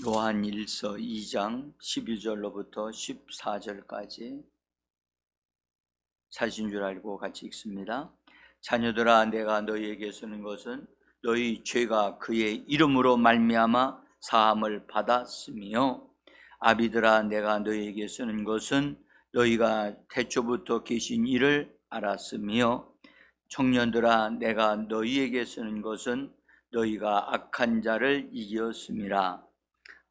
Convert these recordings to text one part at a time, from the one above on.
요한일서 2장 12절로부터 14절까지 사신 줄 알고 같이 읽습니다. 자녀들아, 내가 너희에게 쓰는 것은 너희 죄가 그의 이름으로 말미암아 사함을 받았으며, 아비들아, 내가 너희에게 쓰는 것은 너희가 태초부터 계신 이를 알았으며, 청년들아, 내가 너희에게 쓰는 것은 너희가 악한 자를 이겼음이라.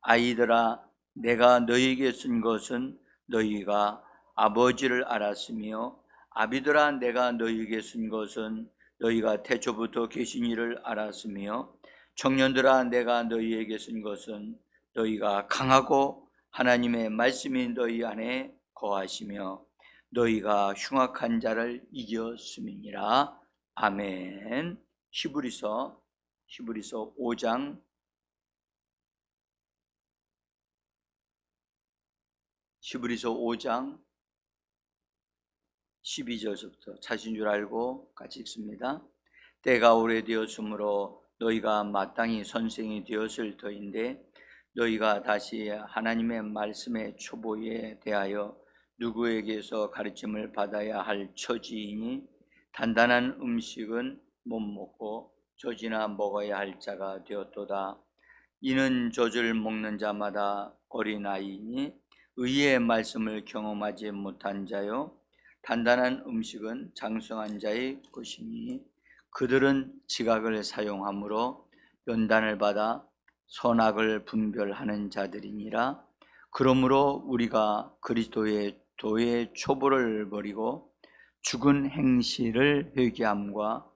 아이들아, 내가 너희에게 쓴 것은 너희가 아버지를 알았으며, 아비들아, 내가 너희에게 쓴 것은 너희가 태초부터 계신 이를 알았으며, 청년들아, 내가 너희에게 쓴 것은 너희가 강하고 하나님의 말씀이 너희 안에 거하시며 너희가 흉악한 자를 이겼음이니라. 아멘. 히브리서 5장 12절부터 자신 줄 알고 같이 읽습니다. 때가 오래되었으므로 너희가 마땅히 선생이 되었을 터인데, 너희가 다시 하나님의 말씀의 초보에 대하여 누구에게서 가르침을 받아야 할 처지이니, 단단한 음식은 못 먹고 젖이나 먹어야 할 자가 되었도다. 이는 젖을 먹는 자마다 어린아이니 의의 말씀을 경험하지 못한 자요, 단단한 음식은 장성한 자의 것이니 그들은 지각을 사용하므로 연단을 받아 선악을 분별하는 자들이니라. 그러므로 우리가 그리스도의 도의 초보를 버리고 죽은 행실을 회개함과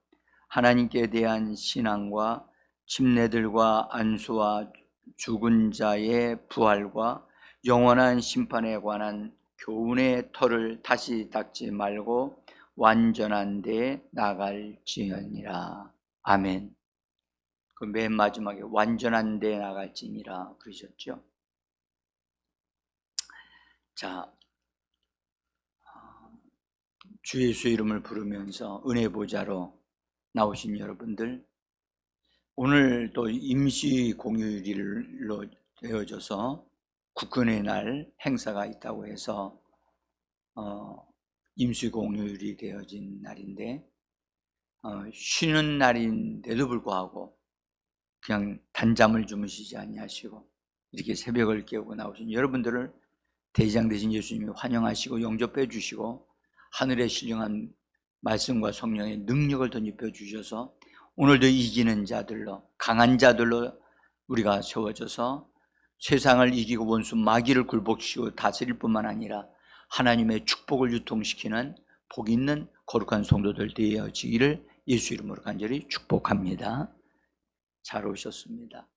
하나님께 대한 신앙과 침례들과 안수와 죽은 자의 부활과 영원한 심판에 관한 교훈의 터를 다시 닦지 말고 완전한 데 나갈지니라. 아멘. 그 맨 마지막에 완전한 데 나갈지니라 그러셨죠. 자, 주 예수 이름을 부르면서 은혜 보좌로 나오신 여러분들, 오늘 또 임시 공휴일로 되어져서 국군의 날 행사가 있다고 해서 임시 공휴일이 되어진 날인데, 쉬는 날인데도 불구하고 그냥 단잠을 주무시지 아니하시고 이렇게 새벽을 깨우고 나오신 여러분들을 대장 되신 예수님이 환영하시고 영접해 주시고 하늘의 신령한 말씀과 성령의 능력을 덧입혀 주셔서 오늘도 이기는 자들로, 강한 자들로 우리가 세워져서 세상을 이기고 원수 마귀를 굴복시키고 다스릴 뿐만 아니라 하나님의 축복을 유통시키는 복 있는 거룩한 성도들 되어지기를 예수 이름으로 간절히 축복합니다. 잘 오셨습니다.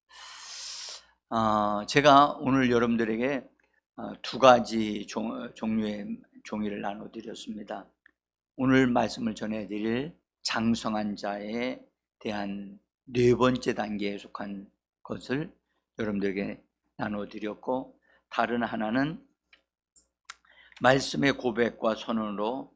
제가 오늘 여러분들에게 두 가지 종류의 종이를 나눠드렸습니다. 오늘 말씀을 전해드릴 장성한 자에 대한 네 번째 단계에 속한 것을 여러분들에게 나눠드렸고, 다른 하나는 말씀의 고백과 선언으로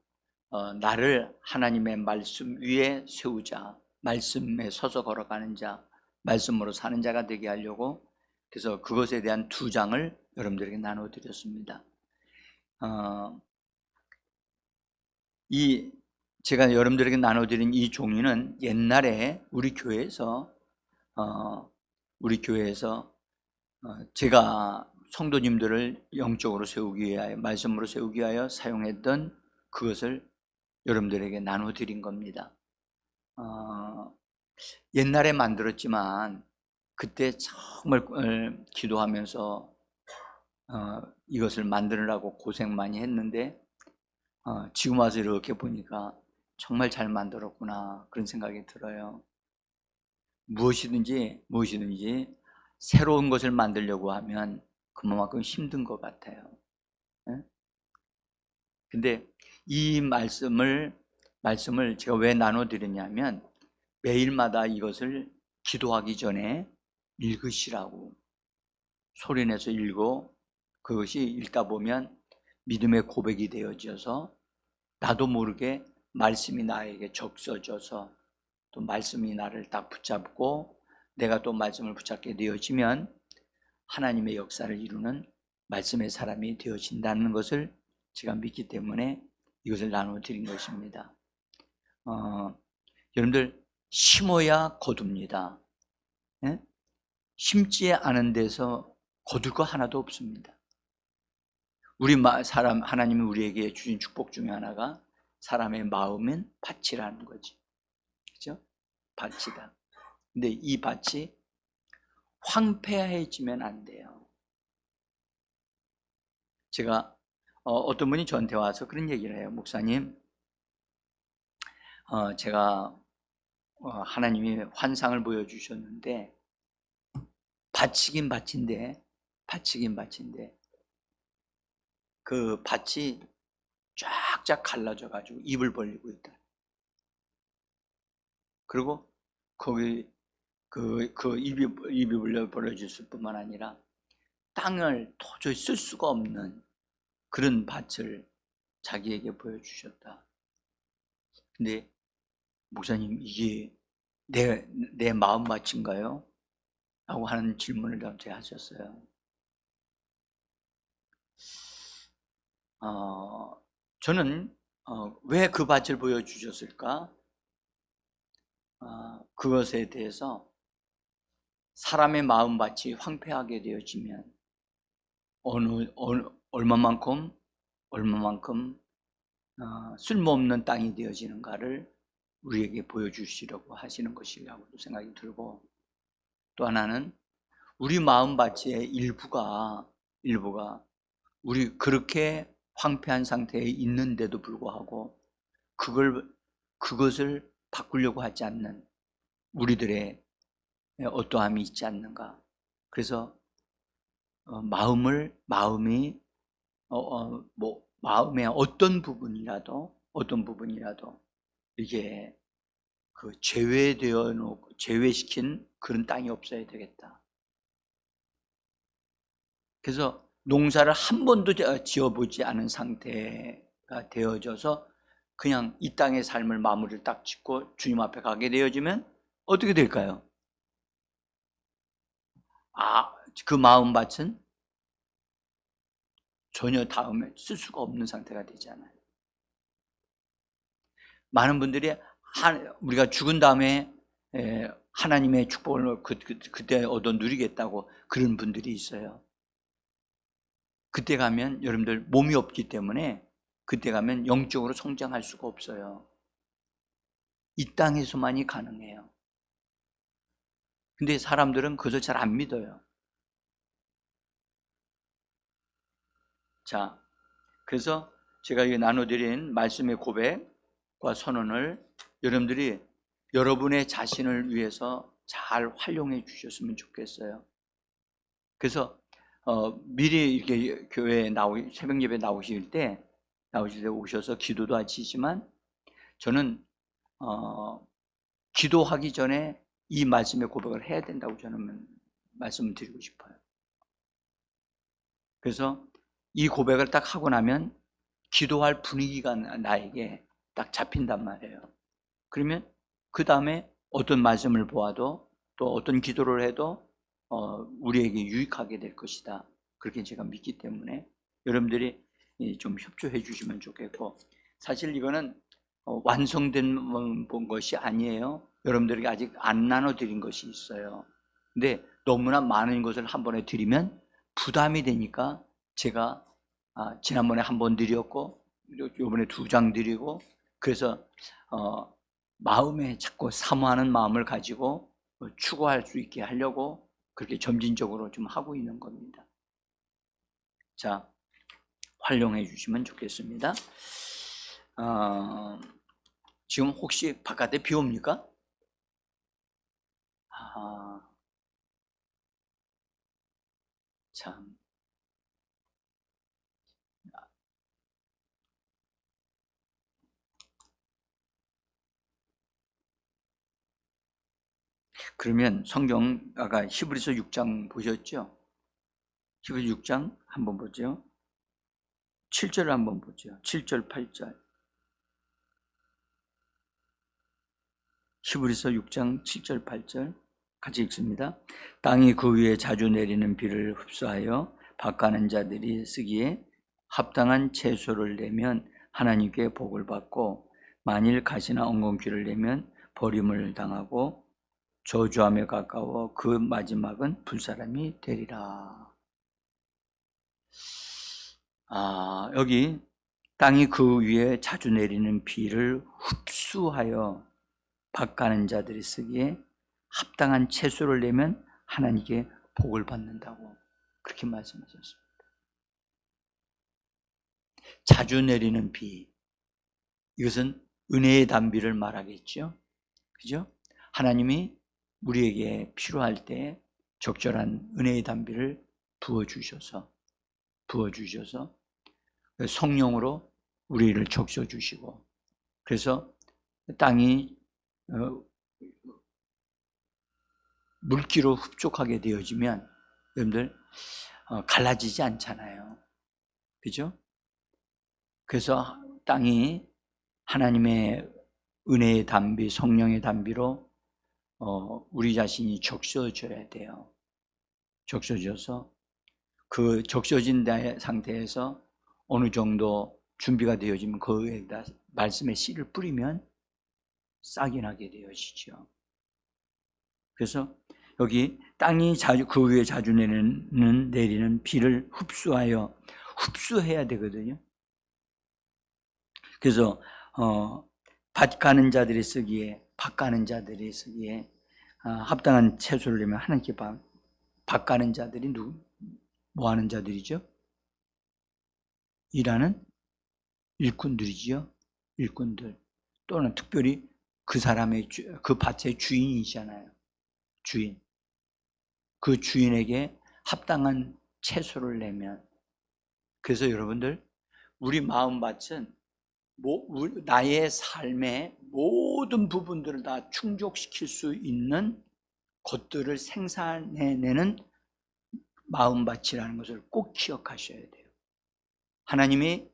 나를 하나님의 말씀 위에 세우자, 말씀에 서서 걸어가는 자, 말씀으로 사는 자가 되게 하려고, 그래서 그것에 대한 두 장을 여러분들에게 나눠드렸습니다. 제가 여러분들에게 나눠드린 이 종이는 옛날에 우리 교회에서 제가 성도님들을 영적으로 세우기 위하여, 말씀으로 세우기 위하여 사용했던 그것을 여러분들에게 나눠드린 겁니다. 옛날에 만들었지만 그때 정말 기도하면서 이것을 만드느라고 고생 많이 했는데 지금 와서 이렇게 보니까 정말 잘 만들었구나, 그런 생각이 들어요. 무엇이든지 새로운 것을 만들려고 하면 그만큼 힘든 것 같아요. 근데 이 말씀을 제가 왜 나눠드렸냐면, 매일마다 이것을 기도하기 전에 읽으시라고, 소리내서 읽고 그것이 읽다 보면 믿음의 고백이 되어져서 나도 모르게 말씀이 나에게 적셔져서 또 말씀이 나를 딱 붙잡고 내가 또 말씀을 붙잡게 되어지면 하나님의 역사를 이루는 말씀의 사람이 되어진다는 것을 제가 믿기 때문에 이것을 나눠드린 것입니다. 여러분들 심어야 거둡니다. 예? 심지 않은 데서 거둘 거 하나도 없습니다. 하나님이 우리에게 주신 축복 중에 하나가 사람의 마음은 밭이라는 거지. 그죠? 밭이다. 근데 이 밭이 황폐해지면 안 돼요. 제가 어떤 분이 저한테 와서 그런 얘기를 해요. 목사님, 제가 하나님이 환상을 보여주셨는데 밭이긴 밭인데 그 밭이 쫙쫙 갈라져 가지고 입을 벌리고 있다. 그리고 거기 그 입이 벌어졌을 뿐만 아니라 땅을 도저히 쓸 수가 없는 그런 밭을 자기에게 보여주셨다. 근데 목사님, 이게 내 마음 밭인가요? 라고 하는 질문을 저한테 하셨어요. 저는 왜 그 밭을 보여주셨을까? 그것에 대해서 사람의 마음밭이 황폐하게 되어지면 얼마만큼 쓸모없는 땅이 되어지는가를 우리에게 보여주시려고 하시는 것이라고 생각이 들고, 또 하나는 우리 마음밭의 일부가 우리 그렇게 황폐한 상태에 있는데도 불구하고 그것을 바꾸려고 하지 않는 우리들의 어떠함이 있지 않는가. 그래서 마음의 어떤 부분이라도 이게 제외시킨 그런 땅이 없어야 되겠다. 그래서 농사를 한 번도 지어보지 않은 상태가 되어져서 그냥 이 땅의 삶을 마무리를 딱 짓고 주님 앞에 가게 되어지면 어떻게 될까요? 그 마음밭은 전혀 다음에 쓸 수가 없는 상태가 되잖아요. 많은 분들이 우리가 죽은 다음에 하나님의 축복을 그때 얻어 누리겠다고 그런 분들이 있어요. 그때 가면 여러분들 몸이 없기 때문에 그때 가면 영적으로 성장할 수가 없어요. 이 땅에서만이 가능해요. 근데 사람들은 그것을 잘 안 믿어요. 자, 그래서 제가 나눠드린 말씀의 고백과 선언을 여러분들이 여러분의 자신을 위해서 잘 활용해 주셨으면 좋겠어요. 그래서 미리 이렇게 교회에 새벽 예배 나오실 때 오셔서 기도도 하시지만, 저는 기도하기 전에 이 말씀의 고백을 해야 된다고 저는 말씀을 드리고 싶어요. 그래서 이 고백을 딱 하고 나면 기도할 분위기가 나에게 딱 잡힌단 말이에요. 그러면 그 다음에 어떤 말씀을 보아도 또 어떤 기도를 해도 우리에게 유익하게 될 것이다. 그렇게 제가 믿기 때문에 여러분들이 좀 협조해 주시면 좋겠고, 사실 이거는 완성된 것이 아니에요. 여러분들에게 아직 안 나눠드린 것이 있어요. 근데 너무나 많은 것을 한 번에 드리면 부담이 되니까 제가 지난번에 한 번 드렸고 이번에 2장 드리고, 그래서 마음에 자꾸 사모하는 마음을 가지고 추구할 수 있게 하려고 그렇게 점진적으로 좀 하고 있는 겁니다. 자, 활용해 주시면 좋겠습니다. 지금 혹시 바깥에 비 옵니까? 참. 그러면 성경 아까 히브리서 6장 보셨죠? 히브리서 6장 한번 보죠. 7절 한번 보죠. 7절 8절. 히브리서 6장 7절 8절. 같이 읽습니다. 땅이 그 위에 자주 내리는 비를 흡수하여 밭가는 자들이 쓰기에 합당한 채소를 내면 하나님께 복을 받고, 만일 가시나 엉겅퀴를 내면 버림을 당하고 저주함에 가까워 그 마지막은 불사람이 되리라. 여기 땅이 그 위에 자주 내리는 비를 흡수하여 밭가는 자들이 쓰기에 합당한 채소를 내면 하나님께 복을 받는다고 그렇게 말씀하셨습니다. 자주 내리는 비, 이것은 은혜의 단비를 말하겠죠. 그죠? 하나님이 우리에게 필요할 때 적절한 은혜의 단비를 부어주셔서 성령으로 우리를 적셔주시고, 그래서 땅이 물기로 흡족하게 되어지면 여러분들 갈라지지 않잖아요. 그죠? 그래서 땅이 하나님의 은혜의 단비, 성령의 단비로 우리 자신이 적셔져야 돼요. 적셔져서 그 적셔진 상태에서 어느 정도 준비가 되어지면 거기에다 말씀의 씨를 뿌리면 싹이 나게 되어지죠. 그래서 여기 땅이 그 위에 자주 내리는 비를 흡수해야 되거든요. 그래서 밭 가는 자들이 쓰기에 합당한 채소를 내면 하나님께 밭 가는 자들이 뭐 하는 자들이죠? 일하는 일꾼들이지요. 일꾼들, 또는 특별히 그 밭의 주인이잖아요. 주인. 그 주인에게 합당한 채소를 내면, 그래서 여러분들, 우리 마음밭은 나의 삶의 모든 부분들을 다 충족시킬 수 있는 것들을 생산해내는 마음밭이라는 것을 꼭 기억하셔야 돼요. 하나님이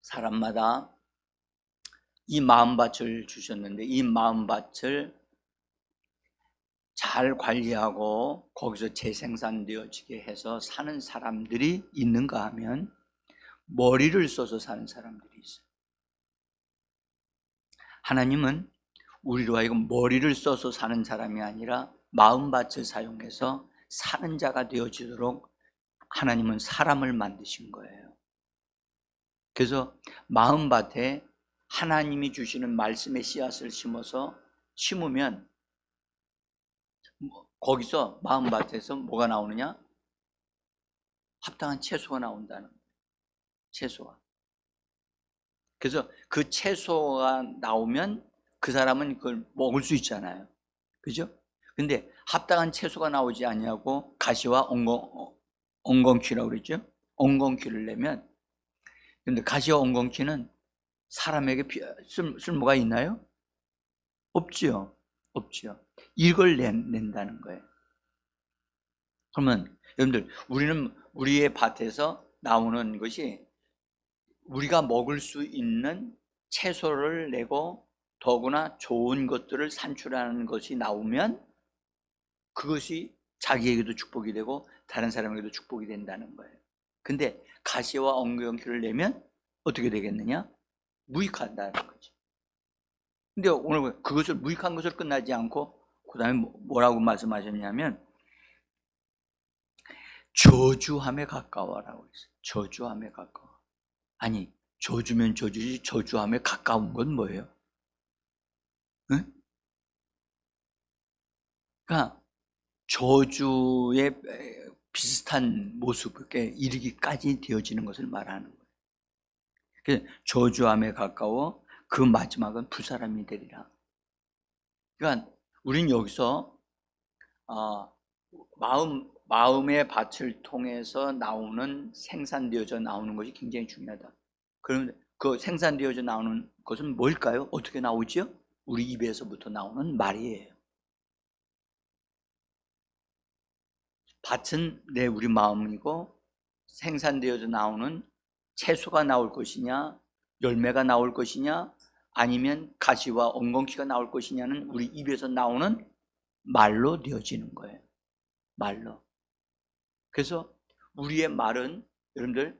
사람마다 이 마음밭을 주셨는데, 이 마음밭을 잘 관리하고 거기서 재생산되어지게 해서 사는 사람들이 있는가 하면 머리를 써서 사는 사람들이 있어요. 하나님은 우리로 하여금 머리를 써서 사는 사람이 아니라 마음밭을 사용해서 사는 자가 되어지도록 하나님은 사람을 만드신 거예요. 그래서 마음밭에 하나님이 주시는 말씀의 씨앗을 심으면 거기서 마음밭에서 뭐가 나오느냐? 합당한 채소가 나온다는 거예요. 채소가. 그래서 그 채소가 나오면 그 사람은 그걸 먹을 수 있잖아요. 그죠? 근데 합당한 채소가 나오지 않냐고 가시와 엉겅퀴라고 그랬죠? 엉겅퀴를 내면, 근데 가시와 엉겅퀴는 사람에게 쓸모가 있나요? 없지요. 이걸 낸다는 거예요. 그러면 여러분들, 우리는 우리의 밭에서 나오는 것이 우리가 먹을 수 있는 채소를 내고 더구나 좋은 것들을 산출하는 것이 나오면 그것이 자기에게도 축복이 되고 다른 사람에게도 축복이 된다는 거예요. 근데 가시와 엉겅퀴를 내면 어떻게 되겠느냐? 무익한다는 거죠. 근데 오늘 그것을 무익한 것을 끝나지 않고 그 다음에 뭐라고 말씀하셨냐면 저주함에 가까워라고 했어요. 저주함에 가까워. 아니, 저주면 저주지 저주함에 가까운 건 뭐예요? 응? 그러니까 저주에 비슷한 모습에 이르기까지 되어지는 것을 말하는 거예요. 그래서 저주함에 가까워 그 마지막은 불사람이 되리라. 그러니까 우리는 여기서 마음의 밭을 통해서 생산되어져 나오는 것이 굉장히 중요하다. 그런데 그 생산되어져 나오는 것은 뭘까요? 어떻게 나오죠? 우리 입에서부터 나오는 말이에요. 밭은 우리 마음이고, 생산되어져 나오는 채소가 나올 것이냐, 열매가 나올 것이냐, 아니면 가시와 엉겅퀴가 나올 것이냐는 우리 입에서 나오는 말로 되어지는 거예요. 말로. 그래서 우리의 말은 여러분들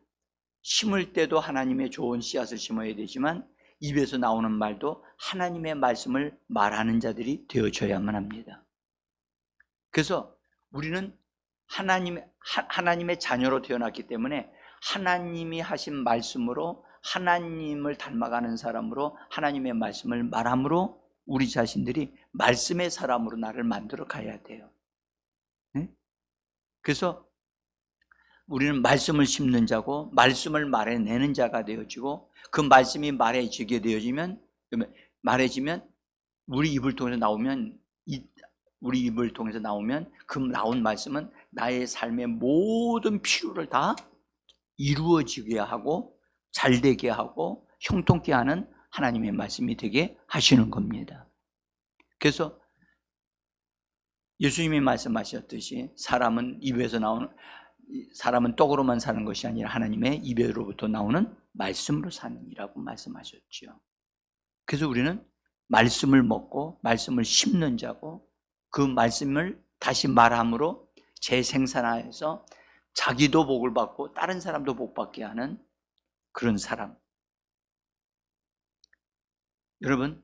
심을 때도 하나님의 좋은 씨앗을 심어야 되지만 입에서 나오는 말도 하나님의 말씀을 말하는 자들이 되어져야만 합니다. 그래서 우리는 하나님의 자녀로 태어났기 때문에 하나님이 하신 말씀으로 하나님을 닮아가는 사람으로 하나님의 말씀을 말함으로 우리 자신들이 말씀의 사람으로 나를 만들어 가야 돼요. 네? 그래서 우리는 말씀을 심는 자고 말씀을 말해내는 자가 되어지고 그 말씀이 말해지게 되어지면 우리 입을 통해서 나오면 우리 입을 통해서 나오면 그 나온 말씀은 나의 삶의 모든 필요를 다 이루어지게 하고 잘되게 하고 형통케 하는 하나님의 말씀이 되게 하시는 겁니다. 그래서 예수님이 말씀하셨듯이 사람은 떡으로만 사는 것이 아니라 하나님의 입에로부터 나오는 말씀으로 사느니라고 말씀하셨죠. 그래서 우리는 말씀을 먹고 말씀을 심는 자고 그 말씀을 다시 말함으로 재생산하여서 자기도 복을 받고 다른 사람도 복 받게 하는 그런 사람. 여러분,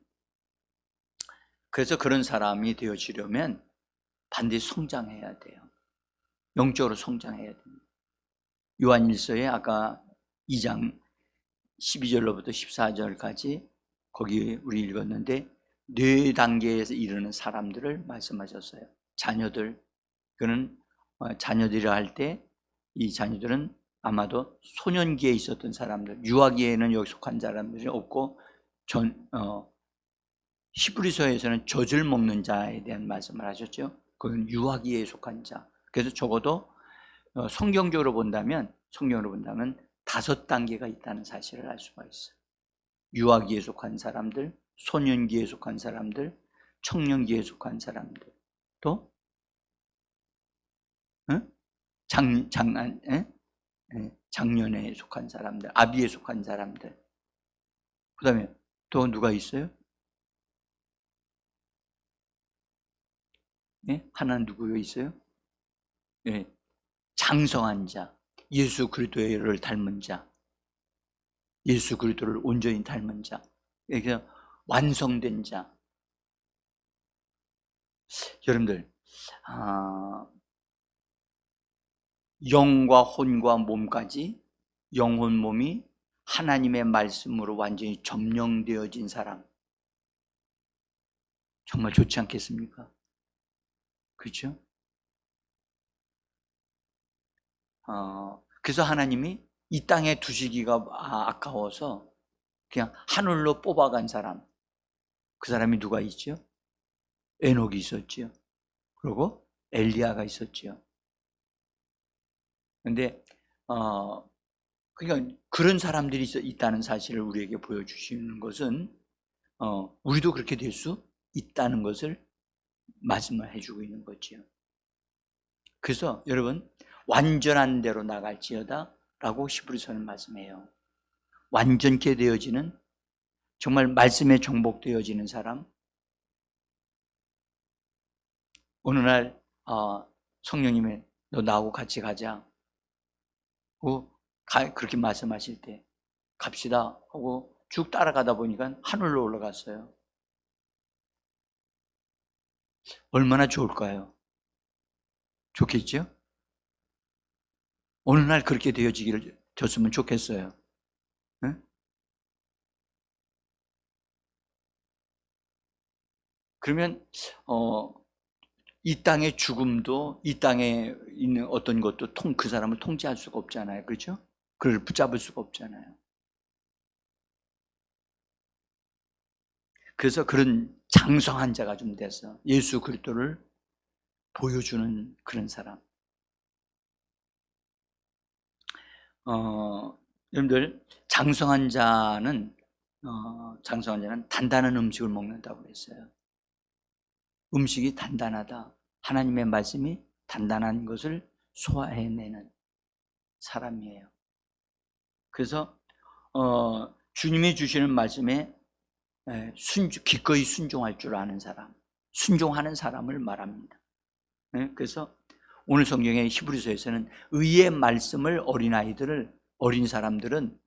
그래서 그런 사람이 되어지려면 반드시 성장해야 돼요. 영적으로 성장해야 됩니다. 요한일서에 아까 2장 12절로부터 14절까지 거기 우리 읽었는데 4단계에서 이르는 사람들을 말씀하셨어요. 자녀들, 그는 자녀들이라 할 때 이 자녀들은 아마도 소년기에 있었던 사람들, 유아기에는 여기 속한 사람들이 없고 히브리서에서는 젖을 먹는 자에 대한 말씀을 하셨죠. 그건 유아기에 속한 자. 그래서 적어도 성경으로 본다면 5단계가 있다는 사실을 알 수가 있어요. 유아기에 속한 사람들, 소년기에 속한 사람들, 청년기에 속한 사람들, 또 장년에 속한 사람들, 아비에 속한 사람들. 그 다음에 또 누가 있어요? 하나 누구가 있어요? 장성한 자, 예수 그리스도를 닮은 자, 예수 그리스도를 온전히 닮은 자, 그래서 완성된 자. 여러분들, 영과 혼과 몸까지 영혼 몸이 하나님의 말씀으로 완전히 점령되어진 사람, 정말 좋지 않겠습니까? 그렇죠? 그래서 하나님이 이 땅에 두시기가 아까워서 그냥 하늘로 뽑아간 사람, 그 사람이 누가 있죠? 에녹이 있었죠. 그리고 엘리야가 있었죠. 그런데 그러니까 그런 사람들이 있다는 사실을 우리에게 보여주시는 것은 우리도 그렇게 될 수 있다는 것을 말씀을 해주고 있는 거죠. 그래서 여러분, 완전한 대로 나갈지어다 라고 히브리서는 말씀해요. 완전케 되어지는, 정말 말씀에 정복되어지는 사람. 어느 날 성령님이 너 나하고 같이 가자 그렇게 말씀하실 때 갑시다 하고 쭉 따라가다 보니까 하늘로 올라갔어요. 얼마나 좋을까요? 좋겠죠? 어느 날 그렇게 되어지기를 줬으면 좋겠어요. 응? 그러면 이 땅의 죽음도, 이 땅에 있는 어떤 것도 그 사람을 통제할 수가 없잖아요. 그렇죠? 그를 붙잡을 수가 없잖아요. 그래서 그런 장성한 자가 좀 돼서 예수 그리스도를 보여주는 그런 사람. 여러분들, 장성한 자는 단단한 음식을 먹는다고 그랬어요. 음식이 단단하다. 하나님의 말씀이 단단한 것을 소화해내는 사람이에요. 그래서 주님이 주시는 말씀에 기꺼이 순종할 줄 아는 사람, 순종하는 사람을 말합니다. 그래서 오늘 성경의 히브리서에서는 의의 말씀을 어린 사람들은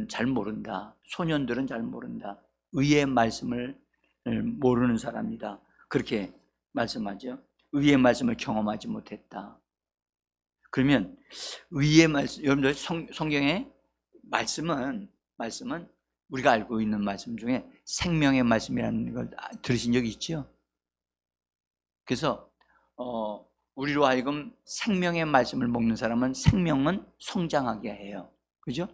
잘 모른다. 소년들은 잘 모른다. 의의 말씀을 모르는 사람이다. 그렇게 말씀하죠. 의의 말씀을 경험하지 못했다. 그러면 의의 말씀, 여러분들 성경의 말씀은 우리가 알고 있는 말씀 중에 생명의 말씀이라는 걸 들으신 적이 있죠? 그래서 우리로 하여금 생명의 말씀을 먹는 사람은 생명은 성장하게 해요. 그죠?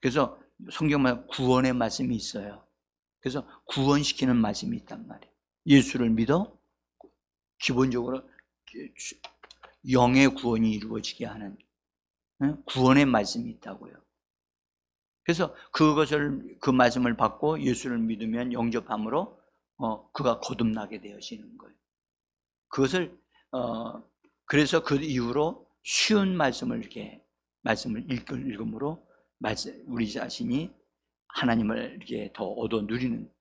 그래서 성경마다 구원의 말씀이 있어요. 그래서 구원시키는 말씀이 있단 말이에요. 예수를 믿어 기본적으로 영의 구원이 이루어지게 하는 구원의 말씀이 있다고요. 그래서 그 말씀을 받고 예수를 믿으면 영접함으로 그가 거듭나게 되어지는 거예요. 그것을 그래서 그 이후로 쉬운 말씀을 읽음으로 우리 자신이 하나님을 이렇게 더 얻어 누리는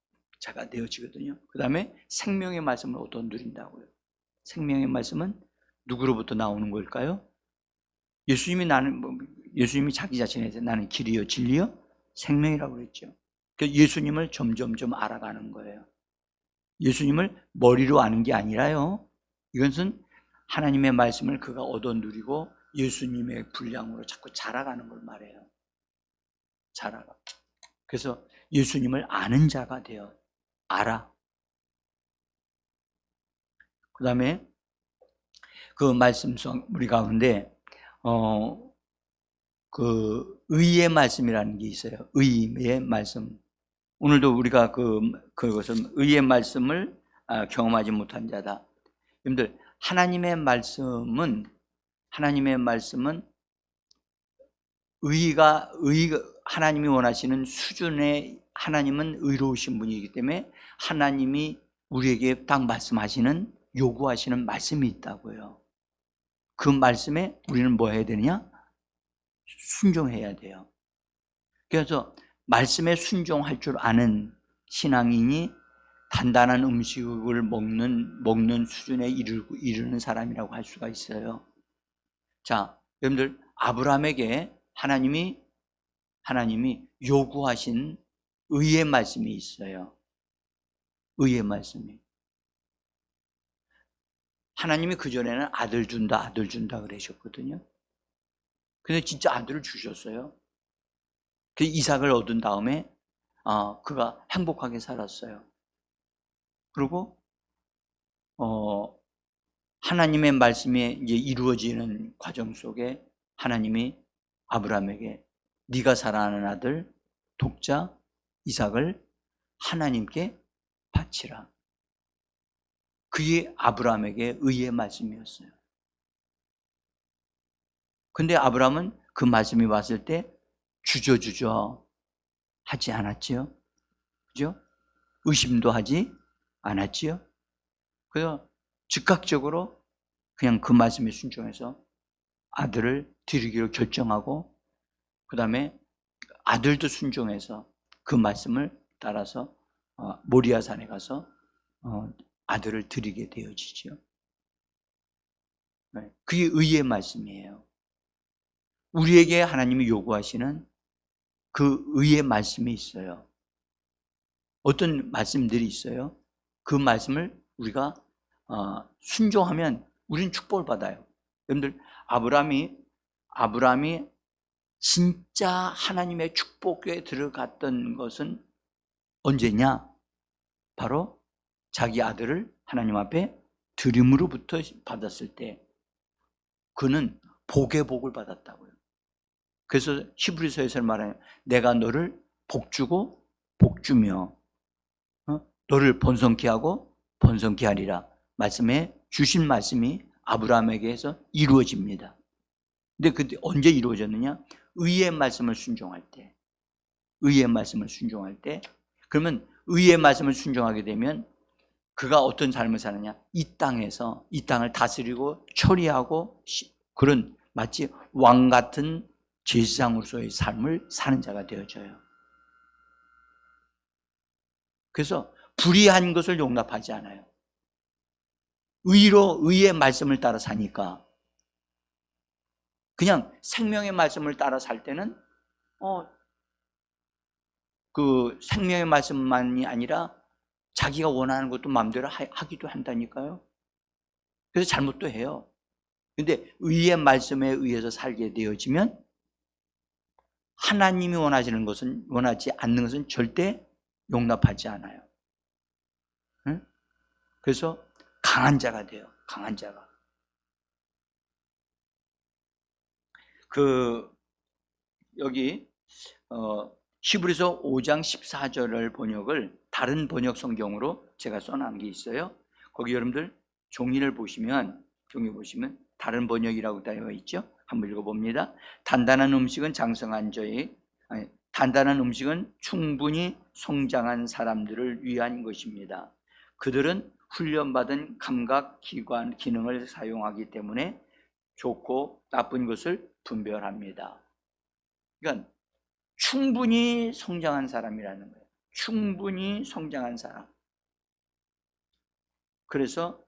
자가 되어지거든요. 그 다음에 생명의 말씀을 얻어 누린다고요. 생명의 말씀은 누구로부터 나오는 걸까요? 예수님이 자기 자신에서 나는 길이요 진리요 생명이라고 그랬죠. 그래서 예수님을 점점 알아가는 거예요. 예수님을 머리로 아는 게 아니라요. 이것은 하나님의 말씀을 그가 얻어 누리고 예수님의 분량으로 자꾸 자라가는 걸 말해요. 자라가. 그래서 예수님을 아는 자가 되어 알아. 그 다음에 그 말씀성 우리 가운데 그 의의 말씀이라는 게 있어요. 의의 말씀. 오늘도 우리가 그것은 의의 말씀을 경험하지 못한 자다. 여러분들 하나님의 말씀은 의가 하나님이 원하시는 수준의 하나님은 의로우신 분이기 때문에 하나님이 우리에게 딱 말씀하시는 요구하시는 말씀이 있다고요. 그 말씀에 우리는 뭐 해야 되느냐? 순종해야 돼요. 그래서 말씀에 순종할 줄 아는 신앙인이 단단한 음식을 먹는 수준에 이르는 사람이라고 할 수가 있어요. 자, 여러분들 아브라함에게 하나님이 요구하신 의의 말씀이 있어요. 의의 말씀이. 하나님이 그전에는 아들 준다 그러셨거든요. 근데 진짜 아들을 주셨어요. 그 이삭을 얻은 다음에 그가 행복하게 살았어요. 그리고 하나님의 말씀이 이제 이루어지는 과정 속에 하나님이 아브라함에게 네가 사랑하는 아들 독자 이삭을 하나님께 바치라. 그게 아브라함에게 의의 말씀이었어요. 근데 아브라함은 그 말씀이 왔을 때 주저주저 하지 않았지요. 그죠? 의심도 하지 않았지요. 그래서 즉각적으로 그냥 그 말씀에 순종해서 아들을 드리기로 결정하고 그 다음에 아들도 순종해서 그 말씀을 따라서 모리아산에 가서 아들을 드리게 되어지죠. 그게 의의 말씀이에요. 우리에게 하나님이 요구하시는 그 의의 말씀이 있어요. 어떤 말씀들이 있어요. 그 말씀을 우리가 순종하면 우리는 축복을 받아요. 여러분들 아브라함이 진짜 하나님의 축복에 들어갔던 것은 언제냐? 바로 자기 아들을 하나님 앞에 드림으로부터 받았을 때 그는 복의 복을 받았다고요. 그래서 히브리서에서 말하는 내가 너를 복주고 복주며 너를 번성케 하고 번성케 하리라 말씀에 주신 말씀이 아브라함에게서 이루어집니다. 근데 그때 언제 이루어졌느냐? 의의 말씀을 순종할 때. 그러면 의의 말씀을 순종하게 되면 그가 어떤 삶을 사느냐? 이 땅을 다스리고 처리하고 그런 마치 왕 같은 제사장으로서의 삶을 사는 자가 되어져요. 그래서 불의한 것을 용납하지 않아요. 의의 말씀을 따라 사니까. 그냥 생명의 말씀을 따라 살 때는 그 생명의 말씀만이 아니라 자기가 원하는 것도 마음대로 하기도 한다니까요. 그래서 잘못도 해요. 근데 의의 말씀에 의해서 살게 되어지면 하나님이 원하지 않는 것은 절대 용납하지 않아요. 응? 그래서 강한 자가 돼요. 강한 자가. 여기 히브리서 5장 14절을 번역을 다른 번역 성경으로 제가 써놓은 게 있어요. 거기 여러분들 종이 보시면 다른 번역이라고 되어 있죠. 한번 읽어봅니다. 단단한 음식은 충분히 성장한 사람들을 위한 것입니다. 그들은 훈련받은 감각 기관 기능을 사용하기 때문에 좋고 나쁜 것을 분별합니다. 그러니까 충분히 성장한 사람이라는 거예요. 충분히 성장한 사람. 그래서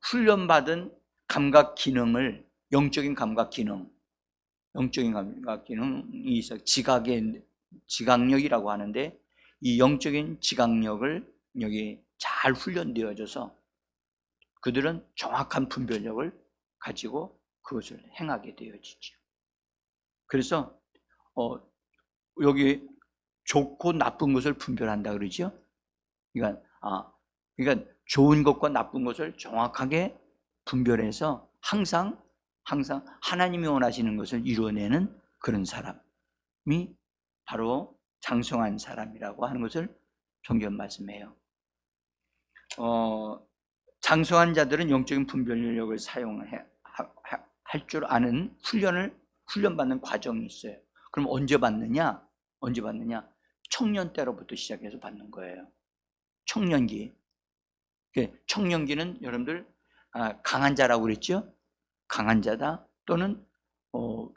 훈련받은 감각 기능을, 영적인 감각 기능이 있어. 지각력이라고 하는데, 이 영적인 지각력을 여기 잘 훈련되어져서 그들은 정확한 분별력을 가지고 그것을 행하게 되어지죠. 그래서 여기 좋고 나쁜 것을 분별한다 그러죠. 그러니까 좋은 것과 나쁜 것을 정확하게 분별해서 항상 하나님이 원하시는 것을 이루어내는 그런 사람이 바로 장성한 사람이라고 하는 것을 성경 말씀해요. 장성한 자들은 영적인 분별력을 사용할 줄 아는 훈련받는 과정이 있어요. 그럼 언제 받느냐? 청년 때로부터 시작해서 받는 거예요. 청년기. 청년기는 여러분들 강한 자라고 그랬죠? 강한 자다 또는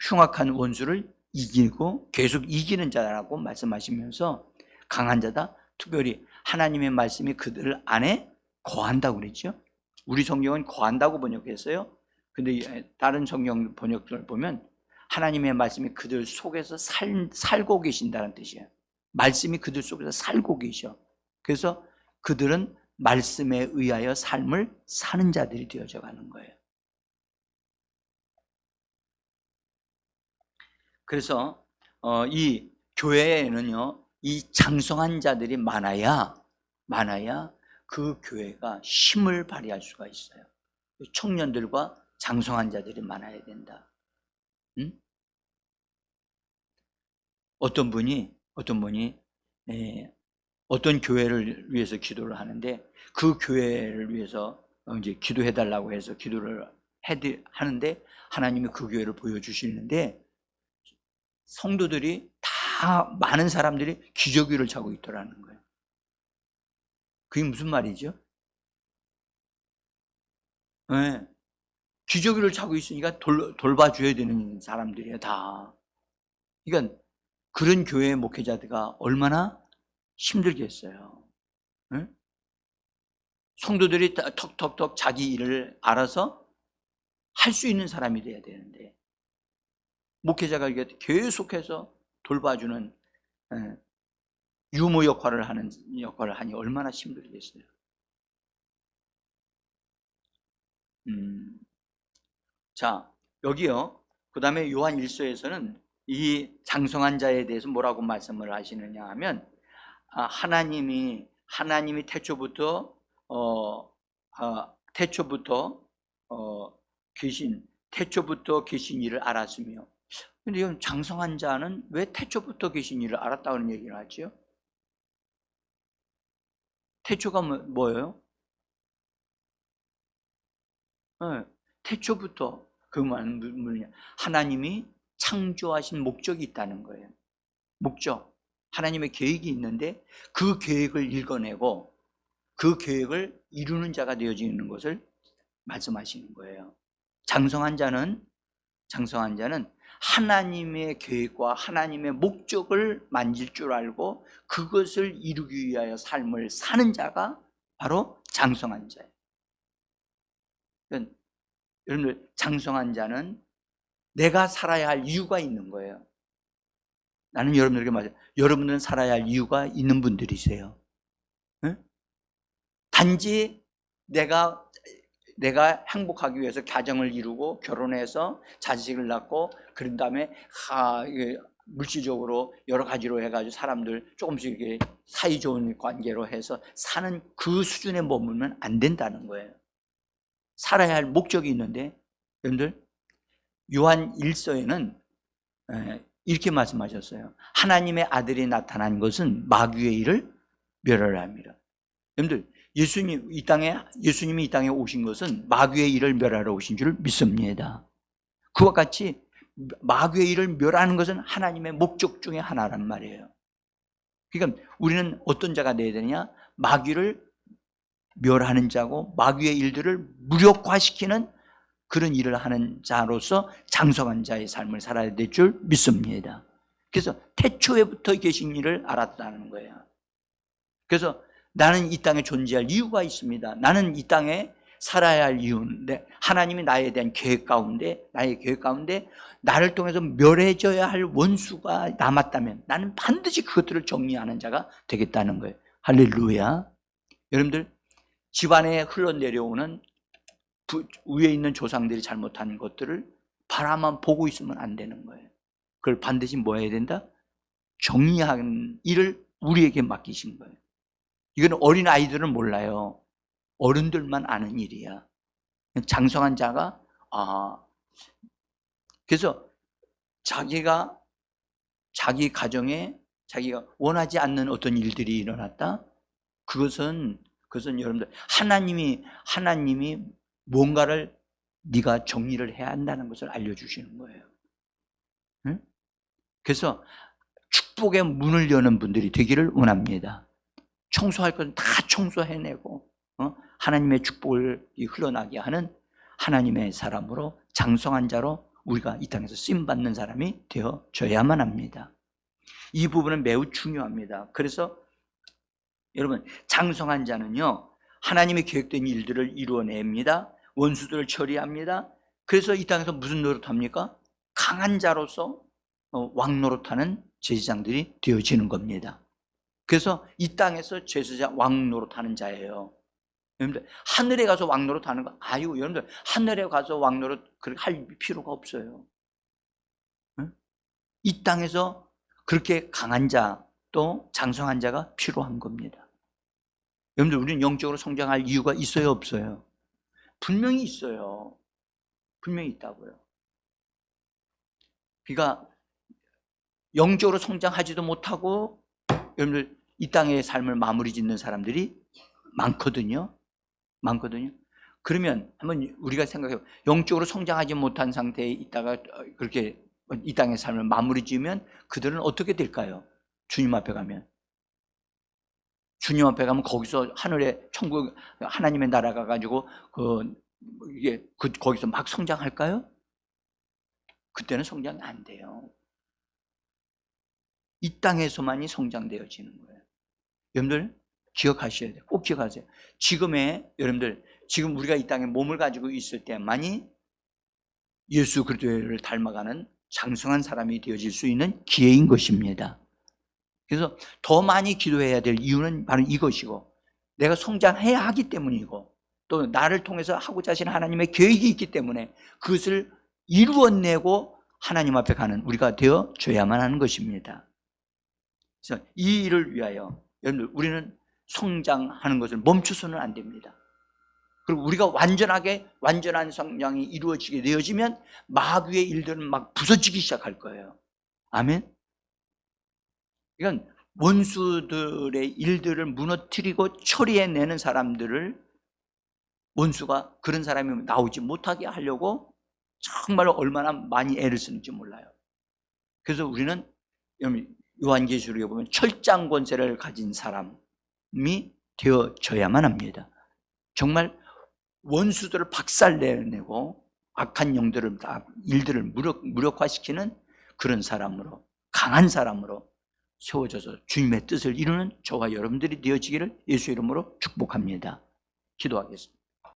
흉악한 원수를 이기고 계속 이기는 자라고 말씀하시면서 강한 자다, 특별히 하나님의 말씀이 그들 안에 거한다고 그랬죠? 우리 성경은 거한다고 번역했어요. 근데 다른 성경 번역들을 보면 하나님의 말씀이 그들 속에서 살고 계신다는 뜻이에요. 말씀이 그들 속에서 살고 계셔. 그래서 그들은 말씀에 의하여 삶을 사는 자들이 되어져 가는 거예요. 그래서 이 교회에는요, 이 장성한 자들이 많아야 그 교회가 힘을 발휘할 수가 있어요. 청년들과 장성한 자들이 많아야 된다. 응? 어떤 분이 어떤 교회를 위해서 기도를 하는데 그 교회를 위해서 이제 기도해 달라고 해서 기도를 하는데 하나님이 그 교회를 보여주시는데 성도들이 다 많은 사람들이 기저귀를 차고 있더라는 거예요. 그게 무슨 말이죠? 네. 기저귀를 차고 있으니까 돌봐줘야 되는 사람들이에요, 다. 그러니까 그런 교회의 목회자들가 얼마나 힘들겠어요. 네? 성도들이 턱턱턱 자기 일을 알아서 할 수 있는 사람이 돼야 되는데 목회자가 계속해서 돌봐주는 유모 역할을 하니 얼마나 힘들겠어요. 자, 여기요. 그 다음에 요한 1서에서는 이 장성한 자에 대해서 뭐라고 말씀을 하시느냐 하면 하나님이 태초부터 계신 일을 알았으며. 근데 이건 장성한 자는 왜 태초부터 계신 일을 알았다는 얘기를 하죠? 태초가 뭐예요? 네, 태초부터 그 말은 뭐냐? 하나님이 창조하신 목적이 있다는 거예요. 목적. 하나님의 계획이 있는데 그 계획을 읽어내고 그 계획을 이루는 자가 되어지는 것을 말씀하시는 거예요. 장성한 자는 하나님의 계획과 하나님의 목적을 만질 줄 알고 그것을 이루기 위하여 삶을 사는 자가 바로 장성한 자예요. 그러니까 여러분들, 장성한 자는 내가 살아야 할 이유가 있는 거예요. 나는 여러분들에게 말해요. 여러분들은 살아야 할 이유가 있는 분들이세요. 응? 단지 내가 행복하기 위해서 가정을 이루고 결혼해서 자식을 낳고 그런 다음에 물질적으로 여러 가지로 해가지고 사람들 조금씩 사이 좋은 관계로 해서 사는 그 수준에 머물면 안 된다는 거예요. 살아야 할 목적이 있는데, 여러분들, 요한 1서에는 이렇게 말씀하셨어요. 하나님의 아들이 나타난 것은 마귀의 일을 멸하려 합니다. 여러분들, 예수님이 이 땅에 오신 것은 마귀의 일을 멸하러 오신 줄 믿습니다. 그와 같이 마귀의 일을 멸하는 것은 하나님의 목적 중에 하나란 말이에요. 그러니까 우리는 어떤 자가 되어야 되느냐? 마귀를 멸하는 자고 마귀의 일들을 무력화시키는 그런 일을 하는 자로서 장성한 자의 삶을 살아야 될 줄 믿습니다. 그래서 태초에부터 계신 일을 알았다는 거예요. 그래서 나는 이 땅에 존재할 이유가 있습니다. 나는 이 땅에 살아야 할 이유인데, 하나님이 나에 대한 계획 가운데, 나의 계획 가운데 나를 통해서 멸해져야 할 원수가 남았다면 나는 반드시 그것들을 정리하는 자가 되겠다는 거예요. 할렐루야. 여러분들, 집안에 흘러내려오는 위에 있는 조상들이 잘못한 것들을 바라만 보고 있으면 안 되는 거예요. 그걸 반드시 뭐 해야 된다? 정리하는 일을 우리에게 맡기신 거예요. 이건 어린 아이들은 몰라요. 어른들만 아는 일이야. 장성한 자가 그래서 자기 가정에 자기가 원하지 않는 어떤 일들이 일어났다. 그것은 여러분들, 하나님이 뭔가를 네가 정리를 해야 한다는 것을 알려주시는 거예요. 응? 그래서 축복의 문을 여는 분들이 되기를 원합니다. 청소할 것은 다 청소해내고 하나님의 축복을 흘러나게 하는 하나님의 사람으로, 장성한 자로 우리가 이 땅에서 쓰임받는 사람이 되어져야만 합니다. 이 부분은 매우 중요합니다. 그래서 여러분, 장성한 자는요, 하나님의 계획된 일들을 이루어냅니다. 원수들을 처리합니다. 그래서 이 땅에서 무슨 노릇합니까? 강한 자로서 왕노릇하는 제사장들이 되어지는 겁니다. 그래서 이 땅에서 제사자 왕노릇하는 자예요. 여러분들, 하늘에 가서 왕노릇하는 거, 여러분들, 하늘에 가서 왕노릇 그렇게 할 필요가 없어요. 응? 이 땅에서 그렇게 강한 자, 또 장성한 자가 필요한 겁니다. 여러분들, 우리는 영적으로 성장할 이유가 있어요, 없어요? 분명히 있어요. 분명히 있다고요. 그러니까 영적으로 성장하지도 못하고 여러분들, 이 땅의 삶을 마무리 짓는 사람들이 많거든요. 그러면 한번 우리가 생각해요. 영적으로 성장하지 못한 상태에 있다가 그렇게 이 땅의 삶을 마무리 지으면 그들은 어떻게 될까요? 주님 앞에 가면 거기서 하늘에 천국 하나님의 나라가 가지고 거기서 막 성장할까요? 그때는 성장이 안 돼요. 이 땅에서만이 성장되어지는 거예요. 여러분들 기억하셔야 돼요. 꼭 기억하세요. 지금 우리가 이 땅에 몸을 가지고 있을 때만이 예수 그리스도를 닮아가는 장성한 사람이 되어질 수 있는 기회인 것입니다. 그래서 더 많이 기도해야 될 이유는 바로 이것이고, 내가 성장해야 하기 때문이고, 또 나를 통해서 하고자 하시는 하나님의 계획이 있기 때문에 그것을 이루어내고 하나님 앞에 가는 우리가 되어줘야만 하는 것입니다. 그래서 이 일을 위하여 여러분들, 우리는 성장하는 것을 멈춰서는 안 됩니다. 그리고 우리가 완전한 성장이 이루어지게 되어지면 마귀의 일들은 막 부서지기 시작할 거예요. 아멘. 이건 원수들의 일들을 무너뜨리고 처리해내는 사람들을, 원수가 그런 사람이 나오지 못하게 하려고 정말로 얼마나 많이 애를 쓰는지 몰라요. 그래서 우리는 요한계시록에 보면 철장 권세를 가진 사람이 되어져야만 합니다. 정말 원수들을 박살내고 악한 영들을 다 일들을 무력화시키는 그런 사람으로, 강한 사람으로 세워져서 주님의 뜻을 이루는 저와 여러분들이 되어지기를 예수 이름으로 축복합니다. 기도하겠습니다.